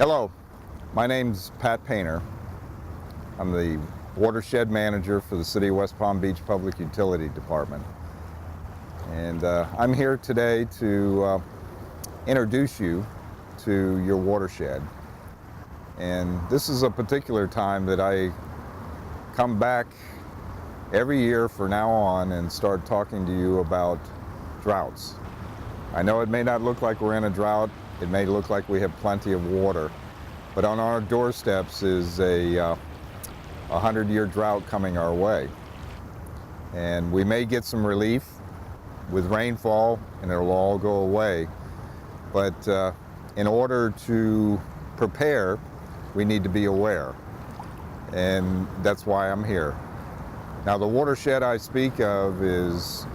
Hello, my name's Pat Painter. I'm the watershed manager for the City of West Palm Beach Public Utility Department. And I'm here today to introduce you to your watershed. And this is a particular time that I come back every year from now on and start talking to you about droughts. I know it may not look like we're in a drought. It may look like we have plenty of water, but on our doorsteps is a 100-year drought coming our way. And we may get some relief with rainfall and it'll all go away. But in order to prepare, we need to be aware. And that's why I'm here. Now, the watershed I speak of is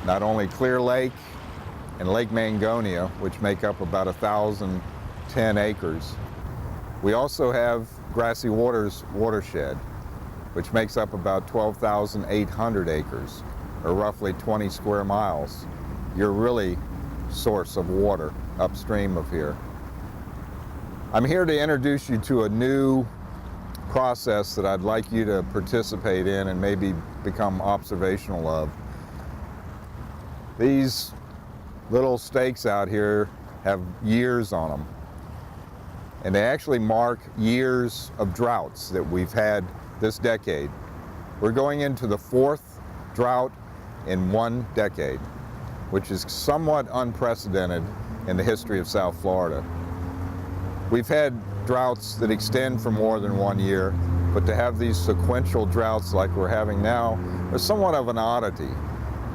not only Clear Lake and Lake Mangonia, which make up about 1,010 acres. We also have Grassy Waters watershed, which makes up about 12,800 acres, or roughly 20 square miles. Your really source of water upstream of here. I'm here to introduce you to a new process that I'd like you to participate in and maybe become observational of. These little stakes out here have years on them, and they actually mark years of droughts that we've had this decade. We're going into the 4th drought in 1 decade, which is somewhat unprecedented in the history of South Florida. We've had droughts that extend for more than 1 year, but to have these sequential droughts like we're having now are somewhat of an oddity.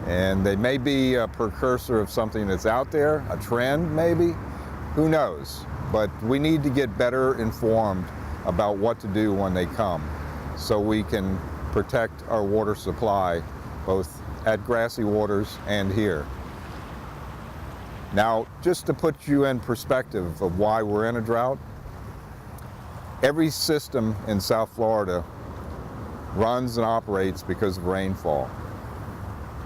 And they may be a precursor of something that's out there, a trend maybe, who knows? But we need to get better informed about what to do when they come so we can protect our water supply both at Grassy Waters and here. Now, just to put you in perspective of why we're in a drought, every system in South Florida runs and operates because of rainfall.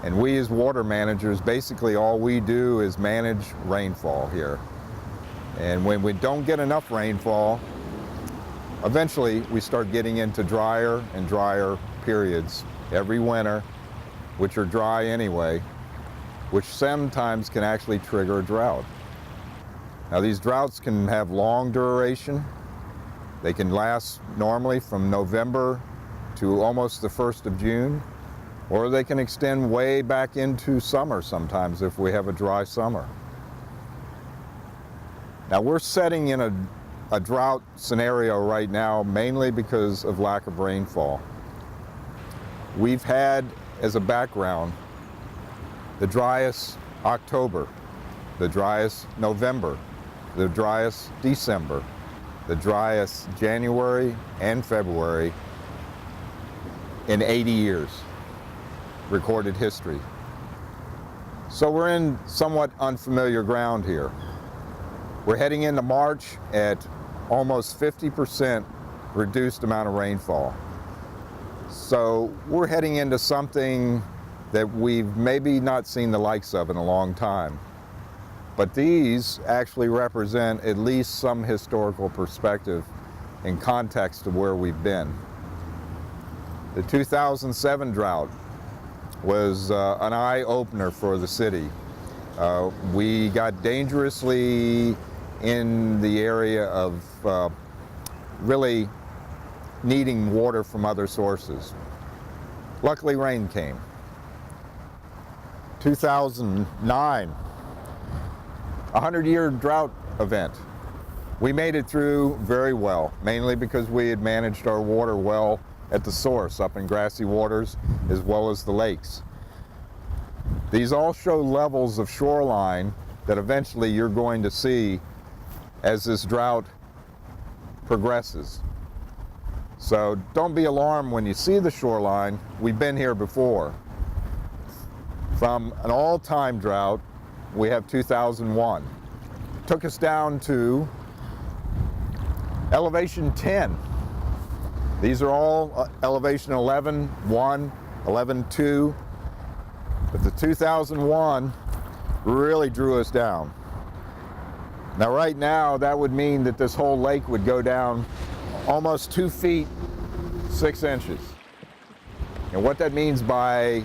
And we as water managers, basically all we do is manage rainfall here. And when we don't get enough rainfall, eventually we start getting into drier and drier periods every winter, which are dry anyway, which sometimes can actually trigger a drought. Now, these droughts can have long duration. They can last normally from November to almost the 1st of June, or they can extend way back into summer sometimes if we have a dry summer. Now, we're setting in a drought scenario right now mainly because of lack of rainfall. We've had, as a background, the driest October, the driest November, the driest December, the driest January and February in 80 years, recorded history. So we're in somewhat unfamiliar ground here. We're heading into March at almost 50% reduced amount of rainfall. So we're heading into something that we've maybe not seen the likes of in a long time. But these actually represent at least some historical perspective in context of where we've been. The 2007 drought was an eye-opener for the city. We got dangerously in the area of really needing water from other sources. Luckily, rain came. 2009, 100-year drought event. We made it through very well, mainly because we had managed our water well at the source up in Grassy Waters as well as the lakes. These all show levels of shoreline that eventually you're going to see as this drought progresses. So don't be alarmed when you see the shoreline. We've been here before. From an all-time drought, we have 2001. Took us down to elevation 10. These are all elevation 11, 1, 11, 2. But the 2001 really drew us down. Now right now that would mean that this whole lake would go down almost 2 feet 6 inches. And what that means by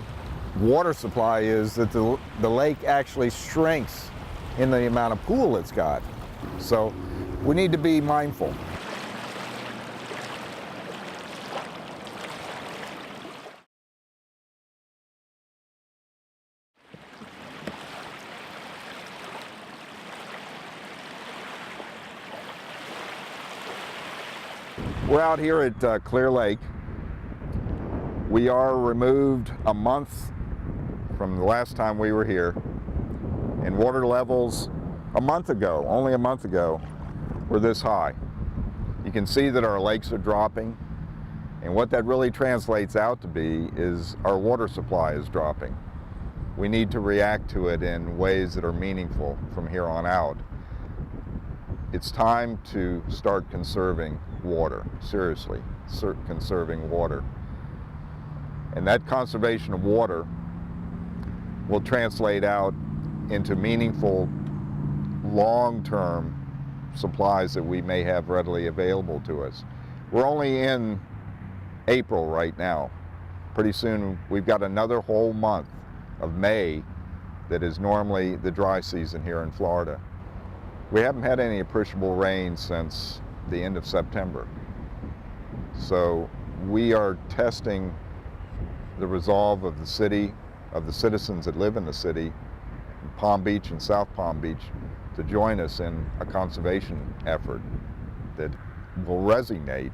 water supply is that the lake actually shrinks in the amount of pool it's got. So we need to be mindful. We're out here at Clear Lake. We are removed a month from the last time we were here, and water levels only a month ago, were this high. You can see that our lakes are dropping, and what that really translates out to be is our water supply is dropping. We need to react to it in ways that are meaningful from here on out. It's time to start conserving water, seriously, conserving water. And that conservation of water will translate out into meaningful, long-term supplies that we may have readily available to us. We're only in April right now. Pretty soon we've got another whole month of May that is normally the dry season here in Florida. We haven't had any appreciable rain since the end of September. So we are testing the resolve of the city, of the citizens that live in the city, in Palm Beach and South Palm Beach, to join us in a conservation effort that will resonate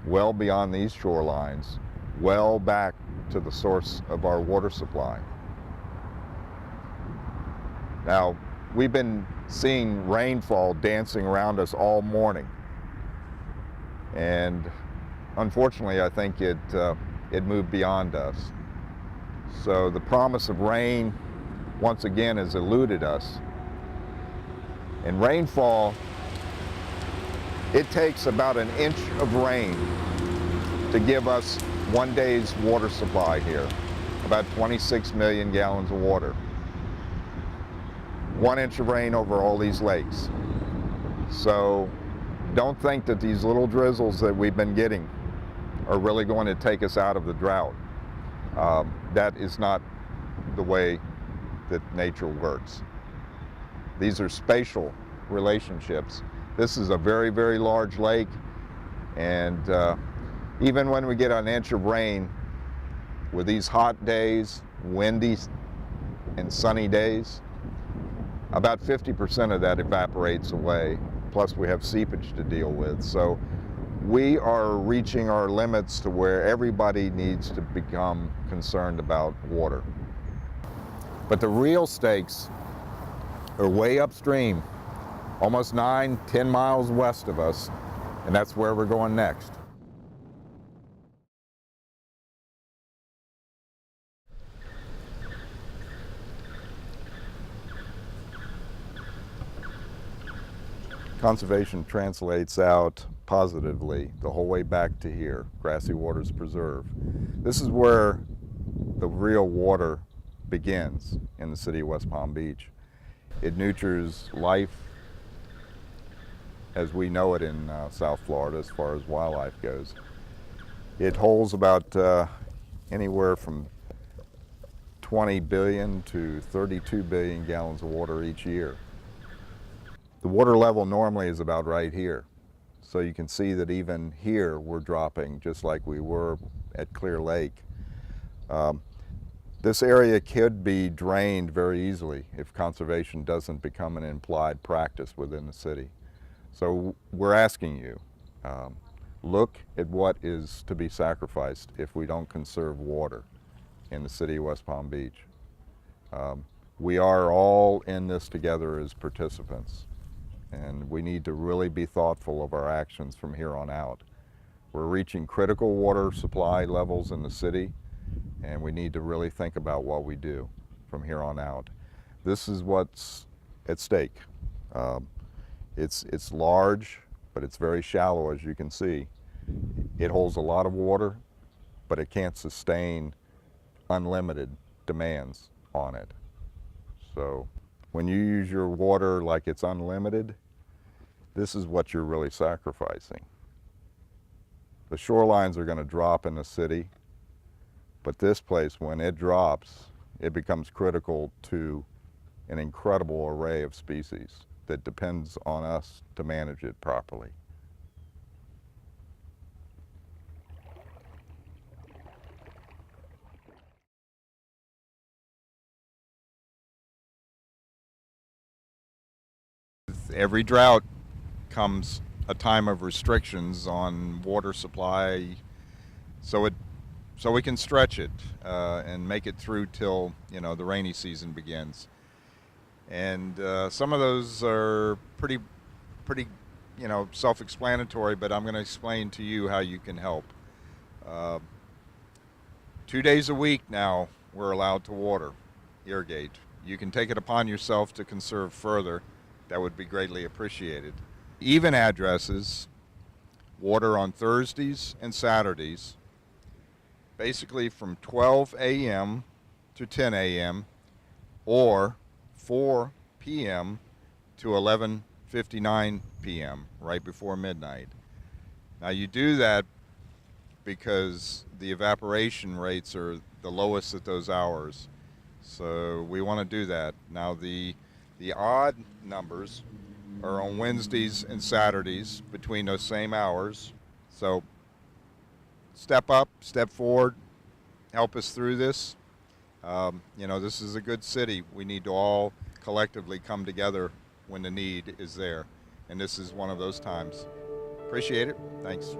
well beyond these shorelines, well back to the source of our water supply. Now, we've been seeing rainfall dancing around us all morning, and unfortunately I think it moved beyond us. So the promise of rain once again has eluded us. And rainfall, it takes about an inch of rain to give us one day's water supply here, about 26 million gallons of water. 1 inch of rain over all these lakes. So don't think that these little drizzles that we've been getting are really going to take us out of the drought. That is not the way that nature works. These are spatial relationships. This is a very, very large lake, and even when we get an inch of rain, with these hot days, windy and sunny days, about 50% of that evaporates away, plus we have seepage to deal with. So we are reaching our limits to where everybody needs to become concerned about water. But the real stakes are way upstream, almost 9-10 miles west of us, and that's where we're going next. Conservation translates out positively the whole way back to here, Grassy Waters Preserve. This is where the real water begins in the city of West Palm Beach. It nurtures life as we know it in South Florida as far as wildlife goes. It holds about anywhere from 20 billion to 32 billion gallons of water each year. The water level normally is about right here. So you can see that even here we're dropping just like we were at Clear Lake. This area could be drained very easily if conservation doesn't become an implied practice within the city. So we're asking you, look at what is to be sacrificed if we don't conserve water in the city of West Palm Beach. We are all in this together as participants, and we need to really be thoughtful of our actions from here on out. We're reaching critical water supply levels in the city, and we need to really think about what we do from here on out. This is what's at stake. It's large, but it's very shallow, as you can see. It holds a lot of water, but it can't sustain unlimited demands on it. So When you use your water like it's unlimited, this is what you're really sacrificing. The shorelines are going to drop in the city, but this place, when it drops, it becomes critical to an incredible array of species that depends on us to manage it properly. With every drought comes a time of restrictions on water supply, so we can stretch it and make it through till the rainy season begins. And some of those are pretty self-explanatory, but I'm going to explain to you how you can help. 2 days a week now we're allowed to irrigate. You can take it upon yourself to conserve further. That would be greatly appreciated. Even addresses water on Thursdays and Saturdays, basically from 12 a.m. to 10 a.m. or 4 p.m. to 11:59 p.m., right before midnight. Now you do that because the evaporation rates are the lowest at those hours. So we want to do that. Now the odd numbers are on Wednesdays and Saturdays between those same hours. So step up, step forward, help us through this. This is a good city. We need to all collectively come together when the need is there. And this is one of those times. Appreciate it. Thanks.